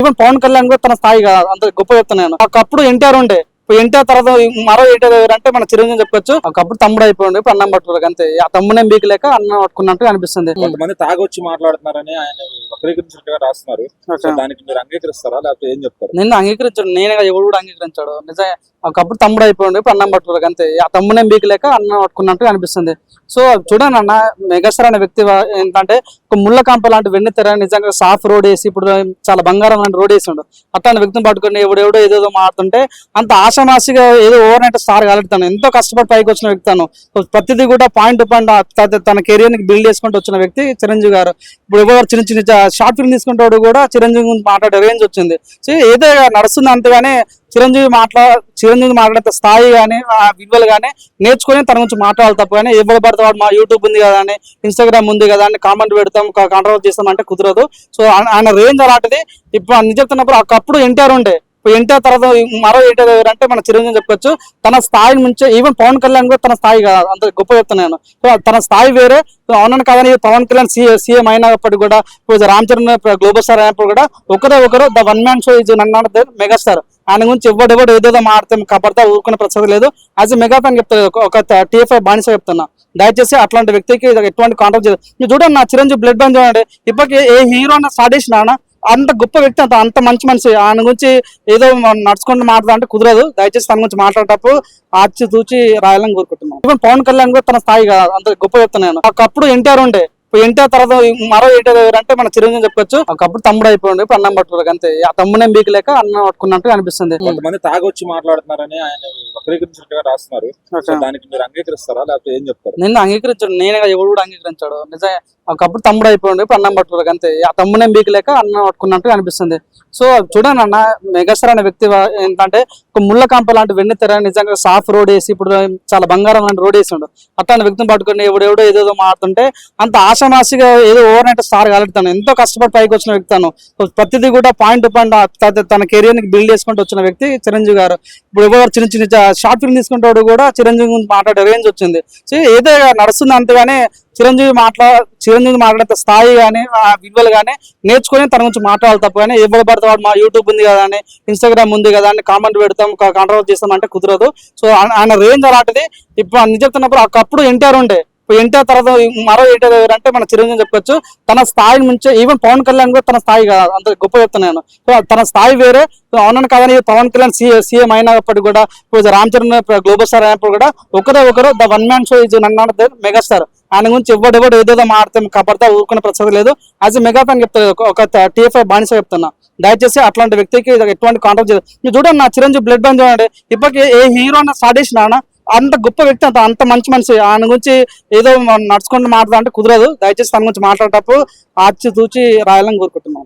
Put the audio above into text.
Even Pawan Kalyan కూడా తన స్థాయి కాదు, అంత గొప్ప చెప్తున్నాను. ఒకప్పుడు ఎన్టీఆర్ ఉండే, ఇప్పుడు ఎన్టీఆర్ తర్వాత మరో ఎన్టీఆర్ ఎవరంటే మన చిరంజీవి చెప్పొచ్చు. ఒకప్పుడు తమ్ముడు అయిపోయింది, ఇప్పుడు అన్నం పట్టుకోలేదు అంతే. ఆ తమ్ముడే బీకలేక అన్నం పట్టుకున్నట్టు అనిపిస్తుంది. కొంతమంది తాగొచ్చి మాట్లాడుతున్నారని ఆయన వక్రీకరించినట్టుగా రాస్తున్నారు. దానికి మీరు అంగీకరిస్తారా లేకపోతే ఏం చెప్తారు? నేను అంగీకరించాడు, నేనే ఎవరు కూడా అంగీకరించాడు. నిజంగా ఒకప్పుడు తమ్ముడు అయిపోయింది, ఇప్పుడు అన్నం పట్టుకోలేదు అంతే. ఆ తమ్ముడే బీకలేక అన్నం పట్టుకున్నట్టు అనిపిస్తుంది. సో చూడండి అన్న, మెగాస్టార్ అనే వ్యక్తి ఏంటంటే ఒక ముళ్ళ కంప లాంటి వెన్నెత్తర నిజంగా సాఫ్ రోడ్ వేసి ఇప్పుడు చాలా బంగారం లాంటి రోడ్ వేసిండు. అట్లాంటి వ్యక్తిని పట్టుకుని ఎవడెవడో ఏదేదో మాడుతుంటే అంత ఆశామాసిగా ఏదో ఓవర్ నైట్ స్టార్ కాలుతాను. ఎంతో కష్టపడి పైకి వచ్చిన వ్యక్తి తను. ప్రతిదీ కూడా పాయింట్ టు పాయింట్ తన కెరియర్ ని బిల్డ్ చేసుకుంటూ వచ్చిన వ్యక్తి చిరంజీవి గారు. ఇప్పుడు ఎవరు చిన్న చిన్న షార్ట్ ఫిల్మ్ తీసుకుంటాడు కూడా చిరంజీవి గురించి మాట్లాడే రేంజ్ వచ్చింది. సో ఏదో నడుస్తుంది అంతేగానే చిరంజీవి మాట్లాడే స్థాయి కానీ ఆ విలువలు కానీ నేర్చుకుని తన గురించి మాట్లాడాలి తప్ప కానీ ఎవరు పడితే వాడు మా యూట్యూబ్ ఉంది కదా అని, ఇన్స్టాగ్రామ్ ఉంది కదా అని కామెంట్ పెడతాం, కాంట్రవర్సీ చేస్తాం అంటే కుదరదు. సో ఆయన రేంజ్ అలాంటిది. ఇప్పుడు అన్ని చెప్తున్నప్పుడు ఒకప్పుడు ఎన్టీఆర్ ఉండే, ఇప్పుడు ఎన్టీఆర్ తర్వాత మరో ఎన్టీఆర్ ఎవరంటే మన చిరంజీవి చెప్పొచ్చు. తన స్థాయి నుంచే ఈవెన్ పవన్ కళ్యాణ్ కూడా తన స్థాయి కాదు, అంత గొప్ప చెప్తున్నాను. సో తన స్థాయి వేరే. అవునని కాదని పవన్ కళ్యాణ్ సీఎం అయినప్పటికీ కూడా, ఇప్పుడు రామ్ చరణ్ గ్లోబల్ స్టార్ అయినప్పుడు కూడా ఒకరు the one man show is నన్ను మెగాస్టార్. ఆయన గురించి ఎవడెవడు ఏదేదో మాడతాం కాపాడుతా ఊరుకునే ప్రసక్తి లేదు. యాజ్ ఎ మెగా ఫ్యాన్ చెప్తాను, ఒక TFI బానిస చెప్తున్నా. దయచేసి అట్లాంటి వ్యక్తికి ఎటువంటి కాంటాక్ట్ చేయదు. మీరు చూడండి నా చిరంజీవి బ్లడ్ బ్యాంక్ చూడండి. ఇప్పటికి ఏ హీరో అన్న స్టార్ట్ చేసిన అంత గొప్ప వ్యక్తి, అంత మంచి మనిషి. ఆయన గురించి ఏదో నడుచుకుంటూ మాట్లాడాలంటే అంటే కుదరదు. దయచేసి తన గురించి మాట్లాడేటప్పుడు ఆచి తూచి రాయాలని కోరుకుంటున్నాను. ఈవెన్ పవన్ కళ్యాణ్ కూడా తన స్థాయి కాదు, అంత గొప్ప చెప్తున్నాను. ఒకప్పుడు ఎన్టీఆర్ ఉండే, ఇప్పుడు ఎన్టీఆర్ తర్వాత మరో ఎన్టీఆర్ ఎవరంటే మన చిరంజీవి చెప్పొచ్చు. ఒకప్పుడు తమ్ముడు అయిపోయింది, ఇప్పుడు అన్నం పట్టుకోలేదు అంతే. ఆ తమ్ముడే బీకలేక అన్నం పట్టుకున్నట్టు అనిపిస్తుంది. కొంతమంది తాగొచ్చి మాట్లాడుతున్నారని ఆయన వక్రీకరించినట్టుగా రాస్తున్నారు. దానికి మీరు అంగీకరిస్తారా లేకపోతే ఏం చెప్తారు? నేను అంగీకరించాడు, నేనే ఎవరు కూడా అంగీకరించాడు. నిజంగా ఒకప్పుడు తమ్ముడు అయిపోయింది, ఇప్పుడు అన్నం పట్టుకోలేదు అంతే. ఆ తమ్ముడే బీకలేక అన్నం పట్టుకున్నట్టు అనిపిస్తుంది. సో చూడండి అన్న, మెగాస్టార్ అనే వ్యక్తి ఏంటంటే ఒక ముళ్ళ కంప లాంటి వెన్నెత్తర నిజంగా సాఫ్ రోడ్ వేసి ఇప్పుడు చాలా బంగారం లాంటి రోడ్ వేసిండు. అట్లాంటి వ్యక్తిని పట్టుకుని ఎవడెవడో ఏదేదో మాడుతుంటే అంత ఆశామాసిగా ఏదో ఓవర్ నైట్ స్టార్ కాలుతాను. ఎంతో కష్టపడి పైకి వచ్చిన వ్యక్తి తను. ప్రతిదీ కూడా పాయింట్ టు పాయింట్ తన కెరియర్ ని బిల్డ్ చేసుకుంటూ వచ్చిన వ్యక్తి చిరంజీవి గారు. ఇప్పుడు ఎవరు చిన్న చిన్న షార్ట్ ఫిల్మ్ తీసుకుంటాడు కూడా చిరంజీవి గురించి మాట్లాడే రేంజ్ వచ్చింది. సో ఏదో నడుస్తుంది అంతేగానే చిరంజీవి మాట్లాడే స్థాయి కానీ ఆ విలువలు కానీ నేర్చుకుని తన గురించి మాట్లాడాలి తప్ప కానీ ఎవరు పడితే వాడు మా యూట్యూబ్ ఉంది కదా అని, ఇన్స్టాగ్రామ్ ఉంది కదా అని కామెంట్ పెడతాం, కాంట్రవర్సీ చేస్తాం అంటే కుదరదు. సో ఆయన రేంజ్ అలాంటిది. ఇప్పుడు అన్ని చెప్తున్నప్పుడు ఒకప్పుడు ఎన్టీఆర్ ఉండే, ఇప్పుడు ఎన్టీఆర్ తర్వాత మరో ఎన్టీఆర్ ఎవరంటే మన చిరంజీవి చెప్పొచ్చు. తన స్థాయి నుంచే ఈవెన్ పవన్ కళ్యాణ్ కూడా తన స్థాయి కాదు, అంత గొప్ప చెప్తున్నాను. సో తన స్థాయి వేరే. అవునని కాదని పవన్ కళ్యాణ్ సీఎం అయినప్పటికీ కూడా, ఇప్పుడు రామ్ చరణ్ గ్లోబల్ స్టార్ అయినప్పుడు కూడా ఒకరు the one man show is నన్ను మెగాస్టార్. ఆయన గురించి ఎవడెవడు ఏదేదో మాడతాం కాపాడుతా ఊరుకునే ప్రసక్తి లేదు. యాజ్ ఎ మెగా ఫ్యాన్ చెప్తాను, ఒక TFI బానిస చెప్తున్నా. దయచేసి అట్లాంటి వ్యక్తికి ఎటువంటి కాంటాక్ట్ చేయదు. మీరు చూడండి నా చిరంజీవి బ్లడ్ బ్యాంక్ చూడండి. ఇప్పటికి ఏ హీరో అన్న స్టార్ట్ చేసిన అంత గొప్ప వ్యక్తి, అంత మంచి మనిషి. ఆయన గురించి ఏదో నడుచుకుంటూ మాట్లాడాలంటే కుదరదు. దయచేసి తన గురించి మాట్లాడేటప్పుడు ఆచి తూచి రాయాలని కోరుకుంటున్నాను.